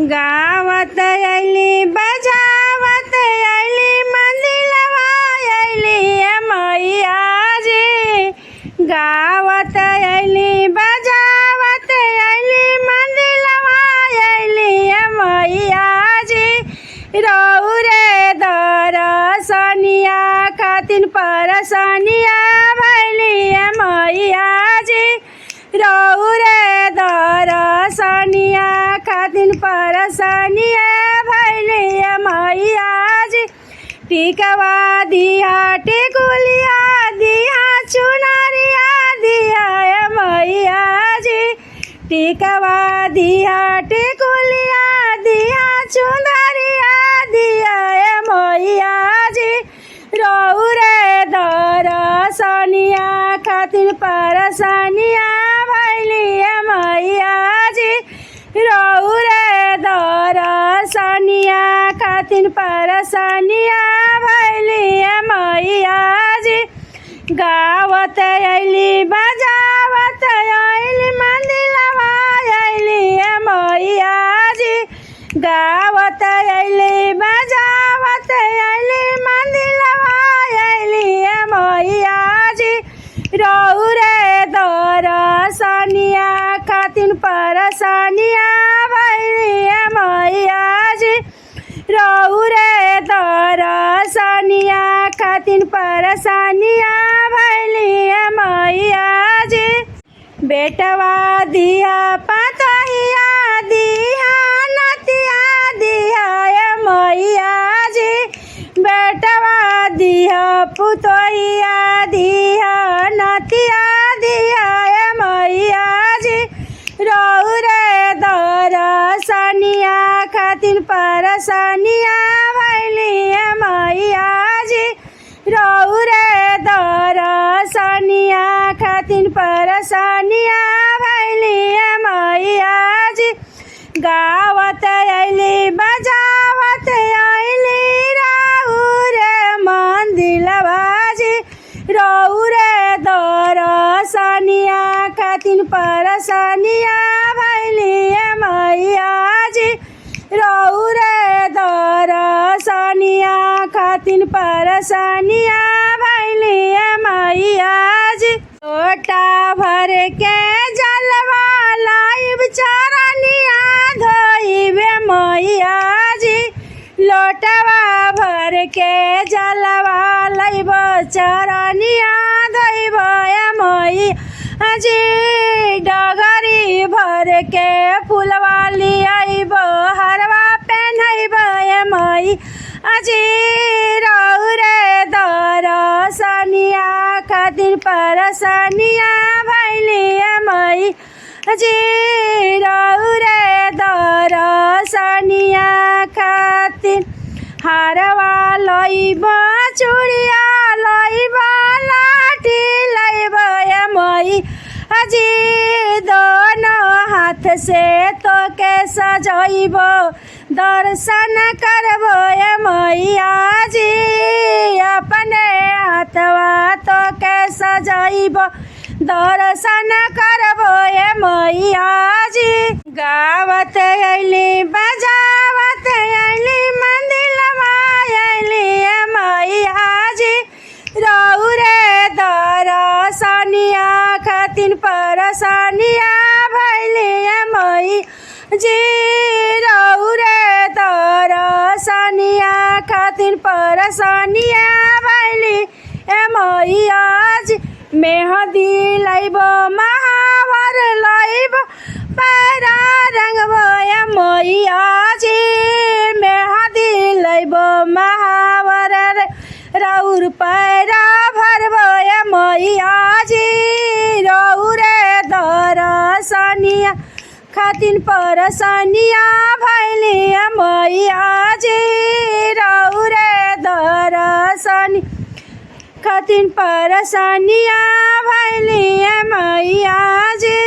गावत अइली बजावत अइली मंदिलवा अइली मैया जी। गावत अइली बजावत अइली मंदिलवा अइली मैया जी। रौरे दरसनिया खातिन परसनिया भैली मैया जी। रौरे दरसनिया खातिन परसनिया भैली मैया जी। टिकवा दिया टिकुलिया दिया चुनरिया दिया मैया जी। टिकवा दिया टिकुलिया दिया चुनरिया दिया मैया जी। रौरे दरसनिया खातिन परसनिया भैली मैया जी। रौरे दरसनिया खातिन परसनिया भैली मैया जी। गावत अइली बजावत अइली मंदिलवा अइली मैया जी। गावत अइली बजावत अइली मंदिलवा अइली मैया जी। रौरे दरसनिया खातिन परसनिया भैली मैया जी। रौरे दरसनिया खातिन परसनिया भैली मैया जी। बेटवा दिया पतहिया दिया नतिया दिया मैया जी। बेटवा दिया पुतहिया दिया नतिया दिया मैया जी। रौरे दरसनिया खातिन परसनिया भैली मैया जी। रौरे दरसनिया खातिन परसनिया भैली मैया जी। गावत अइली बजावत अइली रौरे मंदिलवा जी। रौरे दरसनिया खातिन परसनिया भैली मैया जी। रौरे दरसनिया खातिन परसनिया भैली मैया जी। लोटा भर के जलवा लाइब चरनिया धोइबे मैया जी। लोटवा भर के जलवा लाइब चरनिया धोइबे मैया जी। डगरी भर के फुलवा लियाइब हरवा पहनइबे मैया जी। रौरे दरसनिया खातिन परसनिया भैली मैया जी। रौरे दरसनिया खातिन हारवा लइब चूड़िया लइब लाठी लइब मैया जी। दोनों हाथ से तोके सजइब दर्शन करबो मैया जी। अपने हाथवा तोके सजइब दर्शन करबो मैया जी। गावत अइली बजावत अइली मंदिलवा अइली मैया जी। रौरे दरसनिया खातिन परसनिया भैली मैया जी। रौरे दरसनिया खातिन परसनिया भैली मैया जी। मेहंदी लइब महावर लइब पैरा रंगबो मैया जी। मेहंदी लइब महावर रौर पैरा भरबो मैया जी। रौरे दरसनिया खातिन परसनिया भैली मैया जी। रौरे दरसनिया खातिन परसनिया भैली मैया जी।